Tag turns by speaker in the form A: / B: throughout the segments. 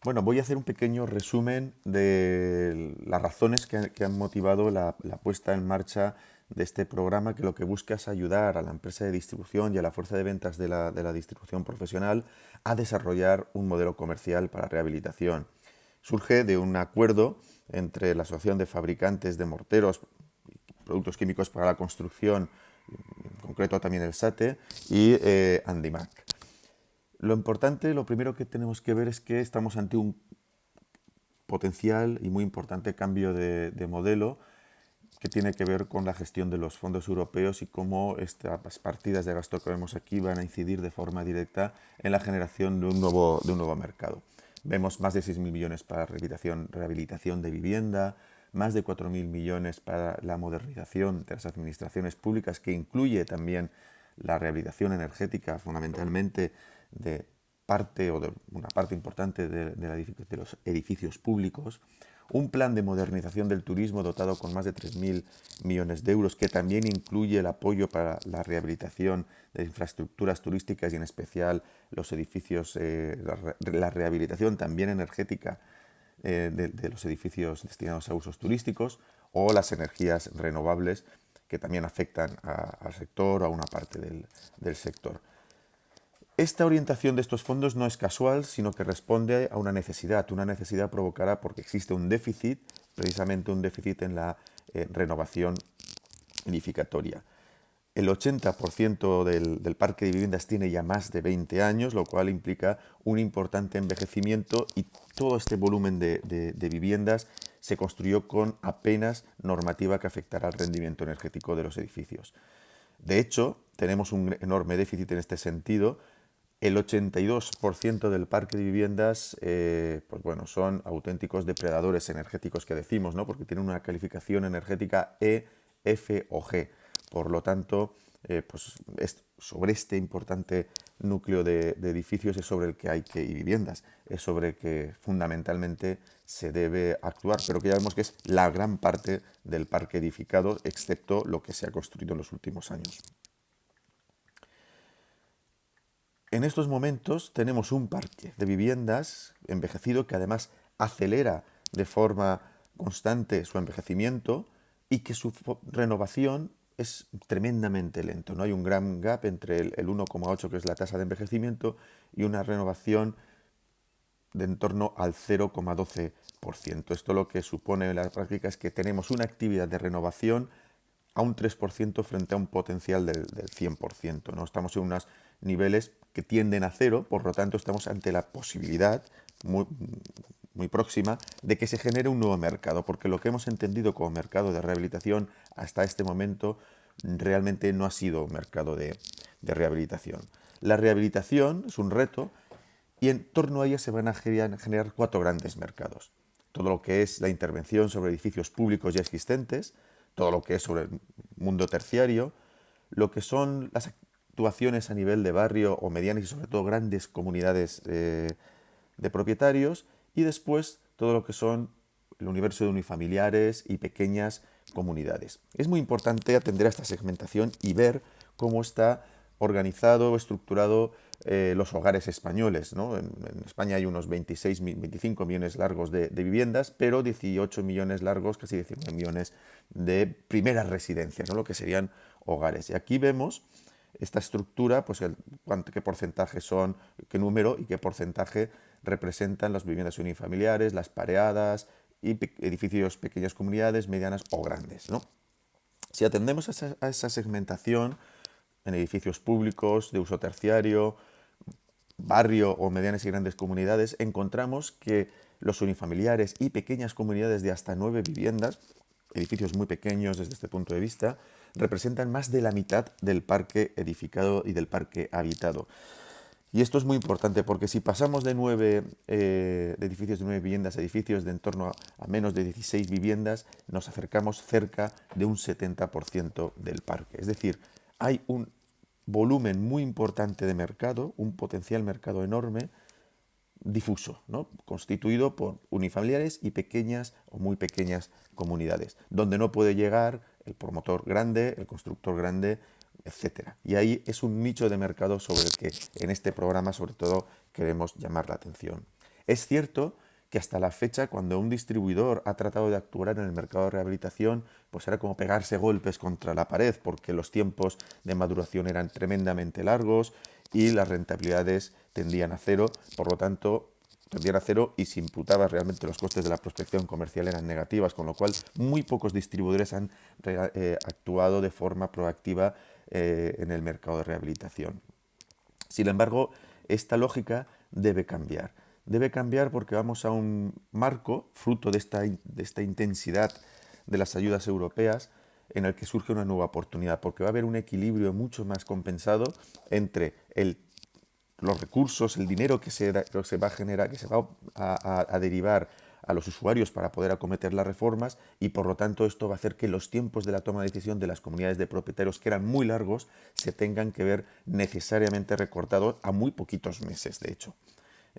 A: Bueno, voy a hacer un pequeño resumen de las razones que han motivado la puesta en marcha de este programa, que lo que busca es ayudar a la empresa de distribución y a la fuerza de ventas de la distribución profesional a desarrollar un modelo comercial para rehabilitación. Surge de un acuerdo entre la Asociación de Fabricantes de Morteros, Productos Químicos para la Construcción, en concreto también el SATE, y Andimac. Lo importante, lo primero que tenemos que ver es que estamos ante un potencial y muy importante cambio de modelo que tiene que ver con la gestión de los fondos europeos y cómo estas partidas de gasto que vemos aquí van a incidir de forma directa en la generación de un nuevo mercado. Vemos más de 6.000 millones para rehabilitación de vivienda, más de 4.000 millones para la modernización de las administraciones públicas, que incluye también la rehabilitación energética, fundamentalmente de parte o de una parte importante de los edificios públicos, un plan de modernización del turismo dotado con más de 3.000 millones de euros, que también incluye el apoyo para la rehabilitación de infraestructuras turísticas y en especial los edificios, la rehabilitación también energética de los edificios destinados a usos turísticos, o las energías renovables que también afectan al sector o a una parte del sector. Esta orientación de estos fondos no es casual, sino que responde a una necesidad provocada porque existe un déficit, precisamente un déficit en la renovación edificatoria. El 80% del parque de viviendas tiene ya más de 20 años, lo cual implica un importante envejecimiento, y todo este volumen de viviendas se construyó con apenas normativa que afectará al rendimiento energético de los edificios. De hecho, tenemos un enorme déficit en este sentido. El 82% del parque de viviendas, pues bueno, son auténticos depredadores energéticos, que decimos, ¿no? Porque tienen una calificación energética E, F o G. Por lo tanto, pues sobre este importante núcleo de edificios es sobre el que y viviendas, es sobre el que fundamentalmente se debe actuar, pero que ya vemos que es la gran parte del parque edificado, excepto lo que se ha construido en los últimos años. En estos momentos tenemos un parque de viviendas envejecido que además acelera de forma constante su envejecimiento, y que su renovación es tremendamente lento. No hay un gran gap entre el 1,8, que es la tasa de envejecimiento, y una renovación de en torno al 0,12%. Esto lo que supone en la práctica es que tenemos una actividad de renovación a un 3% frente a un potencial del 100%, ¿no? Estamos en unos niveles que tienden a cero, por lo tanto estamos ante la posibilidad muy, muy próxima de que se genere un nuevo mercado, porque lo que hemos entendido como mercado de rehabilitación hasta este momento realmente no ha sido un mercado de rehabilitación. La rehabilitación es un reto, y en torno a ella se van a generar cuatro grandes mercados. Todo lo que es la intervención sobre edificios públicos ya existentes, todo lo que es sobre el mundo terciario, lo que son las actuaciones a nivel de barrio o medianas y sobre todo grandes comunidades de propietarios, y después todo lo que son el universo de unifamiliares y pequeñas comunidades. Es muy importante atender a esta segmentación y ver cómo está organizado o estructurado los hogares españoles, ¿no? En España hay unos 25 millones largos de viviendas, pero 18 millones largos, casi 19 millones de primeras residencias, ¿no? Lo que serían hogares. Y aquí vemos esta estructura, pues qué porcentaje son, qué número y qué porcentaje representan las viviendas unifamiliares, las pareadas y edificios, pequeñas comunidades, medianas o grandes, ¿no? Si atendemos a esa segmentación en edificios públicos de uso terciario, barrio o medianas y grandes comunidades, encontramos que los unifamiliares y pequeñas comunidades de hasta 9 viviendas, edificios muy pequeños desde este punto de vista, representan más de la mitad del parque edificado y del parque habitado. Y esto es muy importante, porque si pasamos de edificios de 9 viviendas a edificios de en torno a menos de 16 viviendas, nos acercamos cerca de un 70% del parque. Es decir, hay un volumen muy importante de mercado, un potencial mercado enorme, difuso, ¿no? Constituido por unifamiliares y pequeñas o muy pequeñas comunidades, donde no puede llegar el promotor grande, el constructor grande, etcétera. Y ahí es un nicho de mercado sobre el que en este programa sobre todo queremos llamar la atención. Es cierto que hasta la fecha, cuando un distribuidor ha tratado de actuar en el mercado de rehabilitación, pues era como pegarse golpes contra la pared, porque los tiempos de maduración eran tremendamente largos y las rentabilidades tendían a cero, por lo tanto, tendían a cero y se imputaba realmente los costes de la prospección comercial eran negativas, con lo cual muy pocos distribuidores han actuado de forma proactiva en el mercado de rehabilitación. Sin embargo, esta lógica debe cambiar. Debe cambiar porque vamos a un marco, fruto de esta intensidad de las ayudas europeas, en el que surge una nueva oportunidad, porque va a haber un equilibrio mucho más compensado entre los recursos, el dinero que se va a generar, que se va a derivar a los usuarios para poder acometer las reformas, y por lo tanto esto va a hacer que los tiempos de la toma de decisión de las comunidades de propietarios, que eran muy largos, se tengan que ver necesariamente recortados a muy poquitos meses, de hecho.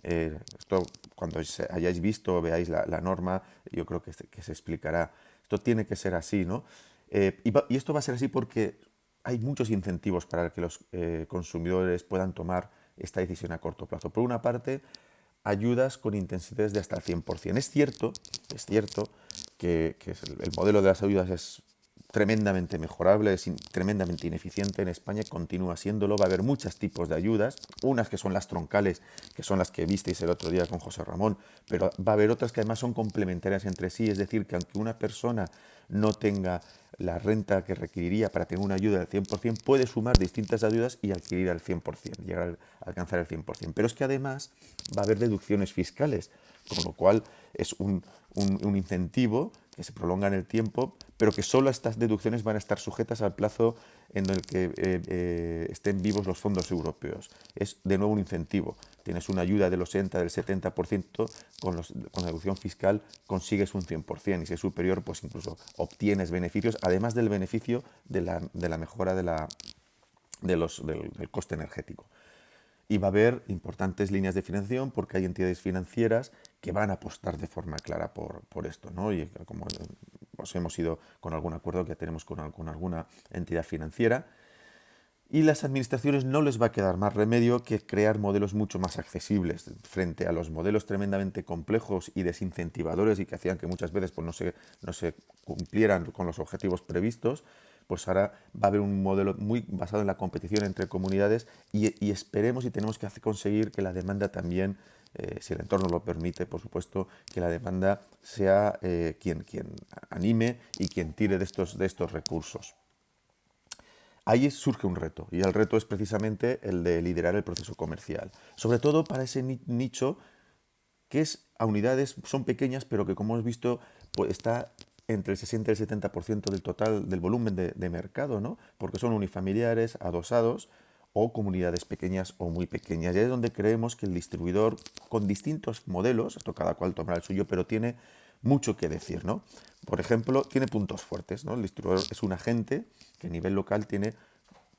A: Esto, cuando hayáis visto o veáis la norma, yo creo que se explicará. Esto tiene que ser así, ¿no? Y esto va a ser así porque hay muchos incentivos para que los consumidores puedan tomar esta decisión a corto plazo. Por una parte, ayudas con intensidades de hasta el 100%. Es cierto que el modelo de las ayudas es tremendamente mejorable, es tremendamente ineficiente en España, continúa siéndolo. Va a haber muchos tipos de ayudas, unas que son las troncales, que son las que visteis el otro día con José Ramón, pero va a haber otras que además son complementarias entre sí, es decir, que aunque una persona no tenga la renta que requeriría para tener una ayuda del 100%, puede sumar distintas ayudas y adquirir al 100%, llegar a alcanzar el 100%. Pero es que además va a haber deducciones fiscales, con lo cual es un incentivo que se prolonga en el tiempo, pero que solo estas deducciones van a estar sujetas al plazo en el que estén vivos los fondos europeos. Es de nuevo un incentivo. Tienes una ayuda del 80, del 70%, con la deducción fiscal consigues un 100%, y si es superior, pues incluso obtienes beneficios, además del beneficio de la mejora del coste energético. Y va a haber importantes líneas de financiación porque hay entidades financieras que van a apostar de forma clara por esto, ¿no? Y como pues hemos ido con algún acuerdo que tenemos con alguna entidad financiera, y las administraciones no les va a quedar más remedio que crear modelos mucho más accesibles frente a los modelos tremendamente complejos y desincentivadores y que hacían que muchas veces pues, no se cumplieran con los objetivos previstos. Pues ahora va a haber un modelo muy basado en la competición entre comunidades y esperemos y tenemos que conseguir que la demanda también, si el entorno lo permite, por supuesto, que la demanda sea quien anime y quien tire de estos recursos. Ahí surge un reto, y el reto es precisamente el de liderar el proceso comercial, sobre todo para ese nicho que es a unidades, son pequeñas, pero que como hemos visto pues está entre el 60 y el 70% del total del volumen de mercado, ¿no? Porque son unifamiliares, adosados o comunidades pequeñas o muy pequeñas. Y ahí es donde creemos que el distribuidor, con distintos modelos, esto cada cual tomará el suyo, pero tiene mucho que decir, ¿no? Por ejemplo, tiene puntos fuertes, ¿no? El distribuidor es un agente que a nivel local tiene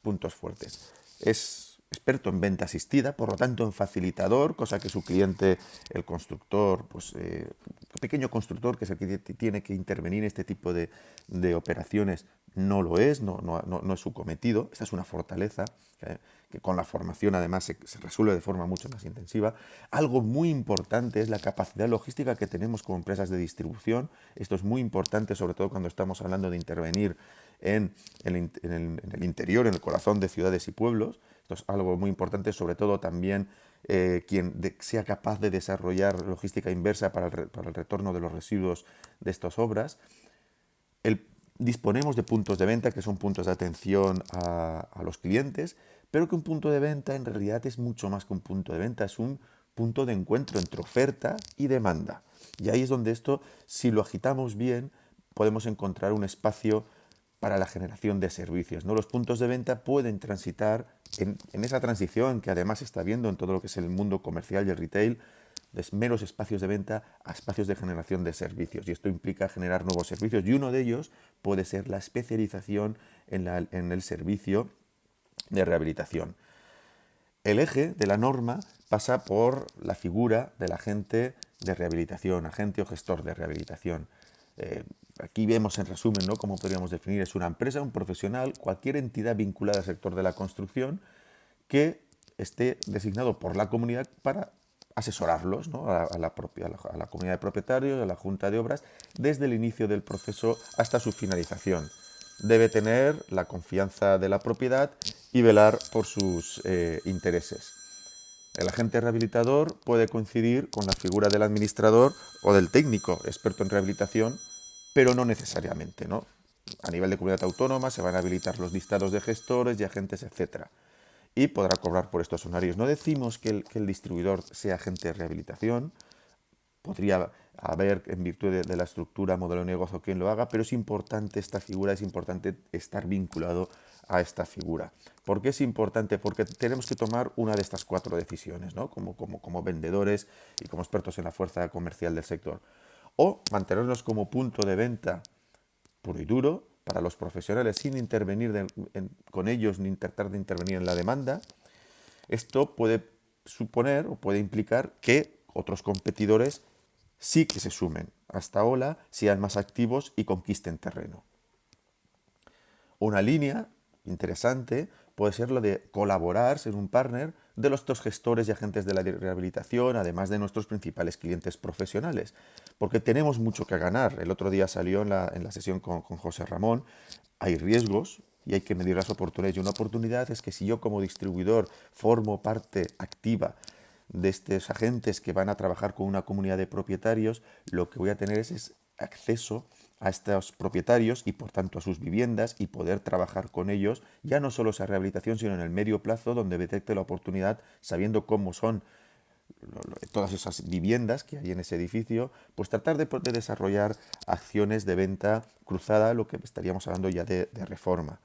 A: puntos fuertes. Es experto en venta asistida, por lo tanto en facilitador, cosa que su cliente, el constructor, pues pequeño constructor que es el que tiene que intervenir en este tipo de operaciones, no lo es, no es su cometido. Esta es una fortaleza que con la formación además se resuelve de forma mucho más intensiva. Algo muy importante es la capacidad logística que tenemos como empresas de distribución. Esto es muy importante, sobre todo cuando estamos hablando de intervenir en el interior, en el corazón de ciudades y pueblos. Esto es algo muy importante, sobre todo también quien sea capaz de desarrollar logística inversa para el retorno de los residuos de estas obras. Disponemos de puntos de venta que son puntos de atención a los clientes, pero que un punto de venta en realidad es mucho más que un punto de venta, es un punto de encuentro entre oferta y demanda. Y ahí es donde esto, si lo agitamos bien, podemos encontrar un espacio para la generación de servicios, ¿no? Los puntos de venta pueden transitar en esa transición que además se está viendo en todo lo que es el mundo comercial y el retail, de meros espacios de venta a espacios de generación de servicios. Y esto implica generar nuevos servicios. Y uno de ellos puede ser la especialización en el servicio de rehabilitación. El eje de la norma pasa por la figura del agente de rehabilitación, agente o gestor de rehabilitación. Aquí vemos en resumen, ¿no?, cómo podríamos definir: es una empresa, un profesional, cualquier entidad vinculada al sector de la construcción que esté designado por la comunidad para asesorarlos, ¿no? A la comunidad de propietarios, a la junta de obras, desde el inicio del proceso hasta su finalización. Debe tener la confianza de la propiedad y velar por sus intereses. El agente rehabilitador puede coincidir con la figura del administrador o del técnico experto en rehabilitación, pero no necesariamente, ¿no? A nivel de comunidad autónoma se van a habilitar los listados de gestores y agentes, etcétera, y podrá cobrar por estos honorarios. No decimos que el distribuidor sea agente de rehabilitación, podría haber, en virtud de la estructura, modelo de negocio, quien lo haga, pero es importante esta figura, es importante estar vinculado a esta figura. ¿Por qué es importante? Porque tenemos que tomar una de estas 4 decisiones, ¿no? Como vendedores y como expertos en la fuerza comercial del sector. O mantenernos como punto de venta puro y duro para los profesionales sin intervenir con ellos ni tratar de intervenir en la demanda. Esto puede suponer o puede implicar que otros competidores sí que se sumen a esta ola, sean más activos y conquisten terreno. Una línea interesante puede ser lo de colaborar, ser un partner de los dos gestores y agentes de la rehabilitación, además de nuestros principales clientes profesionales, porque tenemos mucho que ganar. El otro día salió en la sesión con José Ramón, hay riesgos y hay que medir las oportunidades. Y una oportunidad es que si yo como distribuidor formo parte activa de estos agentes que van a trabajar con una comunidad de propietarios, lo que voy a tener es acceso a estos propietarios y por tanto a sus viviendas y poder trabajar con ellos, ya no solo esa rehabilitación, sino en el medio plazo donde detecte la oportunidad, sabiendo cómo son todas esas viviendas que hay en ese edificio, pues tratar de desarrollar acciones de venta cruzada, lo que estaríamos hablando ya de reforma.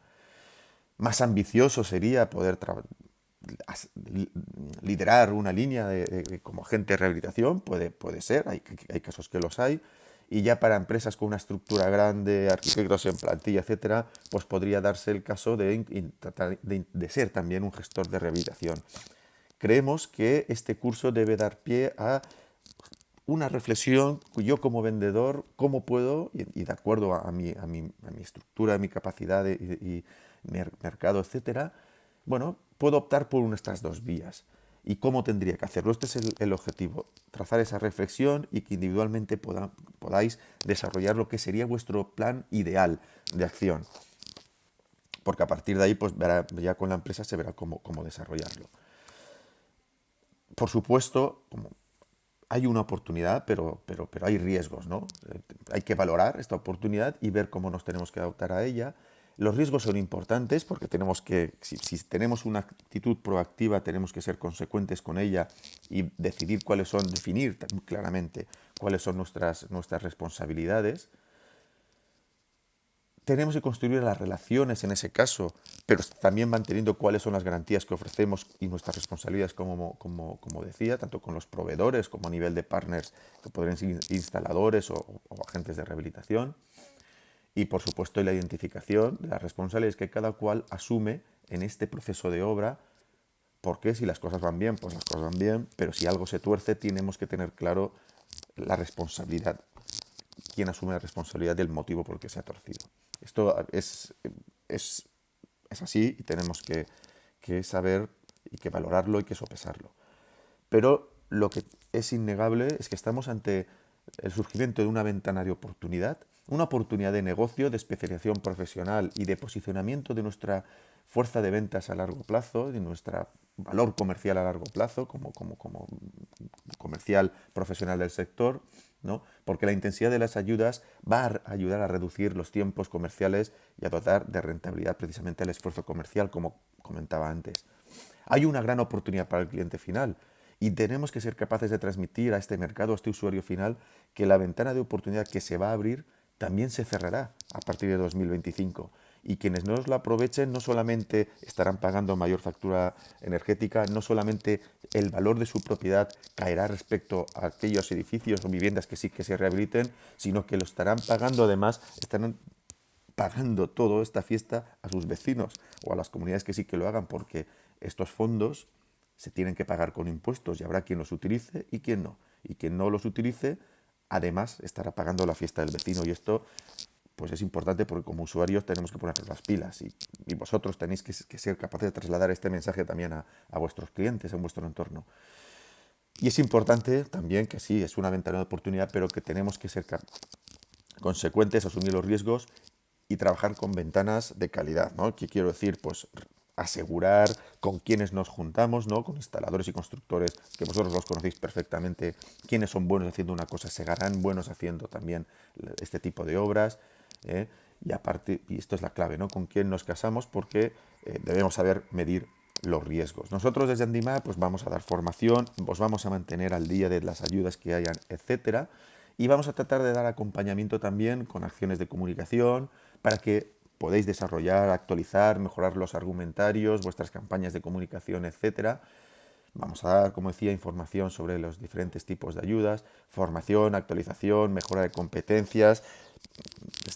A: Más ambicioso sería poder liderar una línea como agente de rehabilitación, puede ser, hay casos que los hay, y ya para empresas con una estructura grande, arquitectos en plantilla, etcétera, pues podría darse el caso de ser también un gestor de rehabilitación. Creemos que este curso debe dar pie a una reflexión, yo como vendedor, cómo puedo, y de acuerdo a mi estructura, a mi capacidad y mercado, etcétera, bueno, puedo optar por una de estas 2 vías. ¿Y cómo tendría que hacerlo? Este es el objetivo, trazar esa reflexión y que individualmente podáis desarrollar lo que sería vuestro plan ideal de acción. Porque a partir de ahí, pues ya con la empresa se verá cómo desarrollarlo. Por supuesto, como hay una oportunidad, pero hay riesgos, ¿no? Hay que valorar esta oportunidad y ver cómo nos tenemos que adaptar a ella. Los riesgos son importantes porque si tenemos una actitud proactiva, tenemos que ser consecuentes con ella y definir claramente cuáles son nuestras responsabilidades. Tenemos que construir las relaciones en ese caso, pero también manteniendo cuáles son las garantías que ofrecemos y nuestras responsabilidades, como decía, tanto con los proveedores como a nivel de partners que podrían ser instaladores o agentes de rehabilitación. Y por supuesto la identificación de las responsabilidades que cada cual asume en este proceso de obra, porque si las cosas van bien, pues las cosas van bien, pero si algo se tuerce, tenemos que tener claro la responsabilidad, quién asume la responsabilidad del motivo por el que se ha torcido. Esto es así y tenemos que saber y que valorarlo y que sopesarlo. Pero lo que es innegable es que estamos ante el surgimiento de una ventana de oportunidad, una oportunidad de negocio, de especialización profesional y de posicionamiento de nuestra fuerza de ventas a largo plazo, de nuestro valor comercial a largo plazo como comercial profesional del sector, ¿no? Porque la intensidad de las ayudas va a ayudar a reducir los tiempos comerciales y a dotar de rentabilidad precisamente el esfuerzo comercial, como comentaba antes. Hay una gran oportunidad para el cliente final y tenemos que ser capaces de transmitir a este mercado, a este usuario final, que la ventana de oportunidad que se va a abrir también se cerrará a partir de 2025. Y quienes no la aprovechen no solamente estarán pagando mayor factura energética, no solamente el valor de su propiedad caerá respecto a aquellos edificios o viviendas que sí que se rehabiliten, sino que lo estarán pagando, además, estarán pagando toda esta fiesta a sus vecinos o a las comunidades que sí que lo hagan, porque estos fondos se tienen que pagar con impuestos y habrá quien los utilice y quien no. Y quien no los utilice, además, estará pagando la fiesta del vecino. Y esto pues es importante porque como usuarios tenemos que poner las pilas y vosotros tenéis que ser capaces de trasladar este mensaje también a vuestros clientes, en vuestro entorno. Y es importante también que sí, es una ventana de oportunidad, pero que tenemos que ser consecuentes, asumir los riesgos y trabajar con ventanas de calidad, ¿no? ¿Qué quiero decir? Pues asegurar con quienes nos juntamos, ¿no? Con instaladores y constructores, que vosotros los conocéis perfectamente, quienes son buenos haciendo una cosa, se harán buenos haciendo también este tipo de obras, ¿eh? Y aparte, y esto es la clave, ¿no? Con quién nos casamos, porque debemos saber medir los riesgos. Nosotros desde Andima pues vamos a dar formación, os vamos a mantener al día de las ayudas que hayan, etcétera, y vamos a tratar de dar acompañamiento también con acciones de comunicación para que podáis desarrollar, actualizar, mejorar los argumentarios, vuestras campañas de comunicación, etcétera. Vamos a dar, como decía, información sobre los diferentes tipos de ayudas, formación, actualización, mejora de competencias.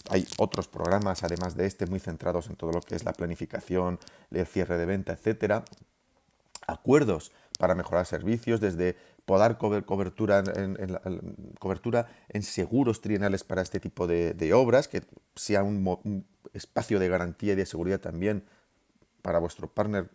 A: Hay otros programas, además de este, muy centrados en todo lo que es la planificación, el cierre de venta, etcétera. Acuerdos para mejorar servicios, desde poder cobertura cobertura en seguros trienales para este tipo de obras, que sea un espacio de garantía y de seguridad también para vuestro partner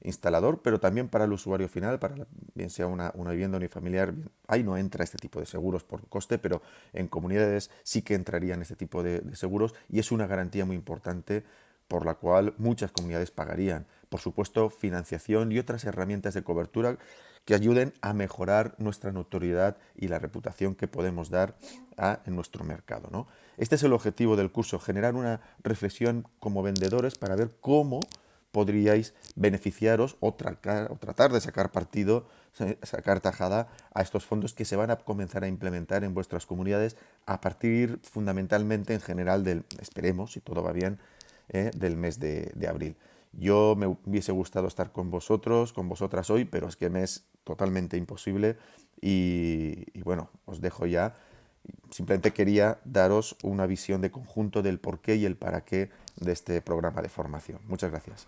A: instalador, pero también para el usuario final, para bien sea una vivienda unifamiliar. Ahí no entra este tipo de seguros por coste, pero en comunidades sí que entrarían este tipo de seguros, y es una garantía muy importante por la cual muchas comunidades pagarían. Por supuesto, financiación y otras herramientas de cobertura que ayuden a mejorar nuestra notoriedad y la reputación que podemos dar en nuestro mercado, ¿no? Este es el objetivo del curso, generar una reflexión como vendedores para ver cómo podríais beneficiaros o tratar de sacar partido, sacar tajada a estos fondos que se van a comenzar a implementar en vuestras comunidades a partir fundamentalmente en general del, esperemos, si todo va bien, del mes de abril. Yo me hubiese gustado estar con vosotros, con vosotras hoy, pero es que me es totalmente imposible y bueno, os dejo ya. Simplemente quería daros una visión de conjunto del porqué y el para qué de este programa de formación. Muchas gracias.